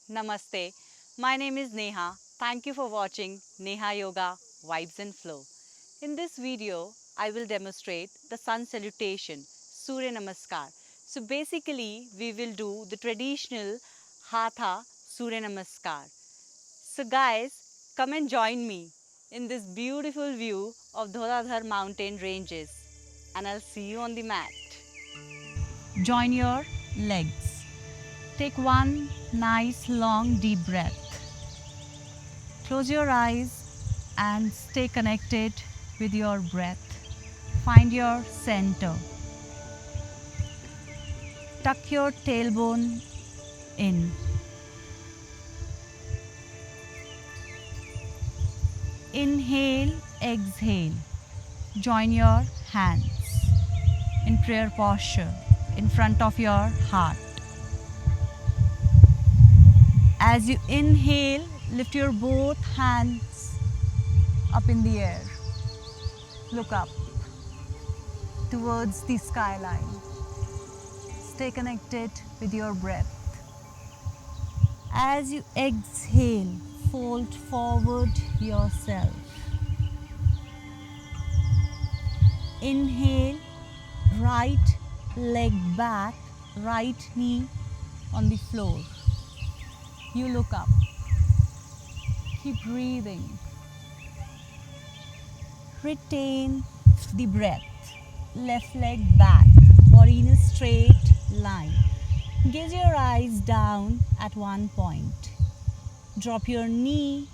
Namaste. My name is Neha. Thank you for watching Neha Yoga Vibes and Flow. In this video, I will demonstrate the sun salutation, Surya Namaskar. So basically, we will do the traditional Hatha Surya Namaskar. So guys, come and join me in this beautiful view of Dholadhar mountain ranges. And I'll see you on the mat. Join your legs. Take one nice long deep breath. Close your eyes and stay connected with your breath. Find your center. Tuck your tailbone in. Inhale, exhale. Join your hands in prayer posture in front of your heart. As you inhale, lift your both hands up in the air. Look up towards the skyline. Stay connected with your breath. As you exhale, fold forward yourself. Inhale, right leg back, right knee on the floor. You look up. Keep breathing. Retain the breath. Left leg back, body in a straight line. Gaze your eyes down at one point. Drop your knee,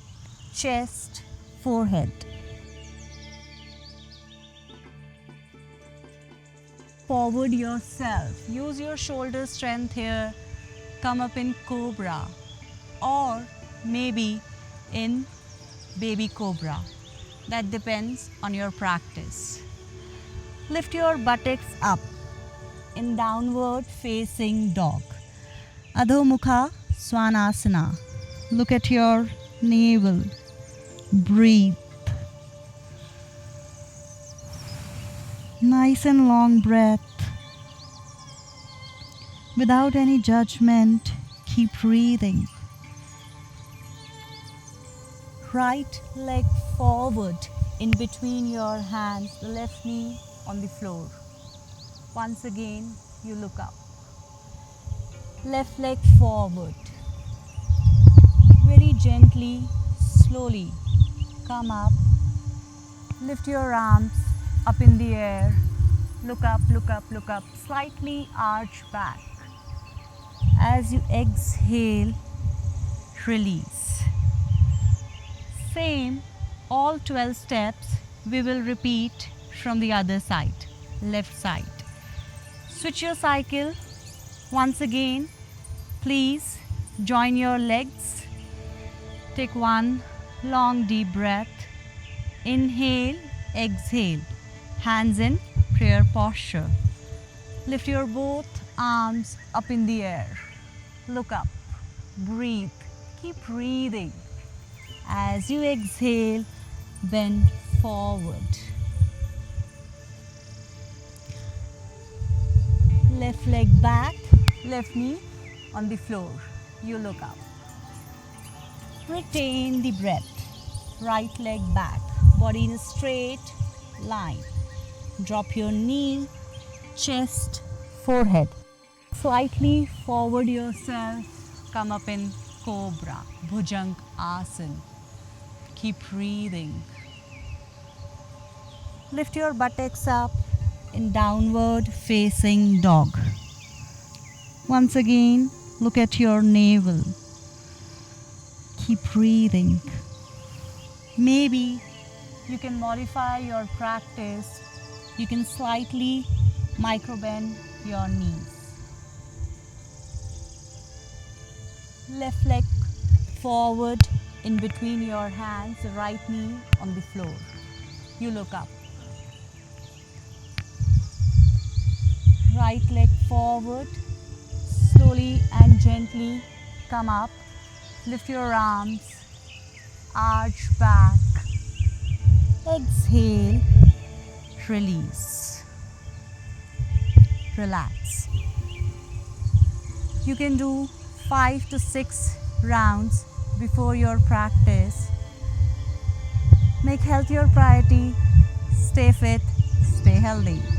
chest, forehead. Forward yourself. Use your shoulder strength here. Come up in cobra or maybe in baby cobra. That depends on your practice. Lift your buttocks up in downward facing dog. Adho Mukha Svanasana. Look at your navel. Breathe. Nice and long breath. Without any judgment, keep breathing. Right leg forward in between your hands, the left knee on the floor. Once again, you look up. Left leg forward. Very gently, slowly come up. Lift your arms up in the air. Look up, look up, look up. Slightly arch back. As you exhale, release. Same, all 12 steps we will repeat from the other side, left side. Switch your cycle. Once again, please join your legs. Take one long deep breath. Inhale, exhale. Hands in prayer posture. Lift your both arms up in the air. Look up. Breathe. Keep breathing. As you exhale, bend forward. Left leg back, left knee on the floor. You look up. Retain the breath. Right leg back, body in a straight line. Drop your knee, chest, forehead. Slightly forward yourself. Come up in Cobra, Bhujanga Asana. Keep breathing. Lift your buttocks up in downward facing dog. Once again, look at your navel. Keep breathing. Maybe you can modify your practice. You can slightly microbend your knees. Left leg forward in between your hands, right knee on the floor. You look up. Right leg forward, slowly and gently come up. Lift your arms, arch back. Exhale, release. Relax. You can do 5 to 6 rounds before your practice. Make health your priority. Stay fit, stay healthy.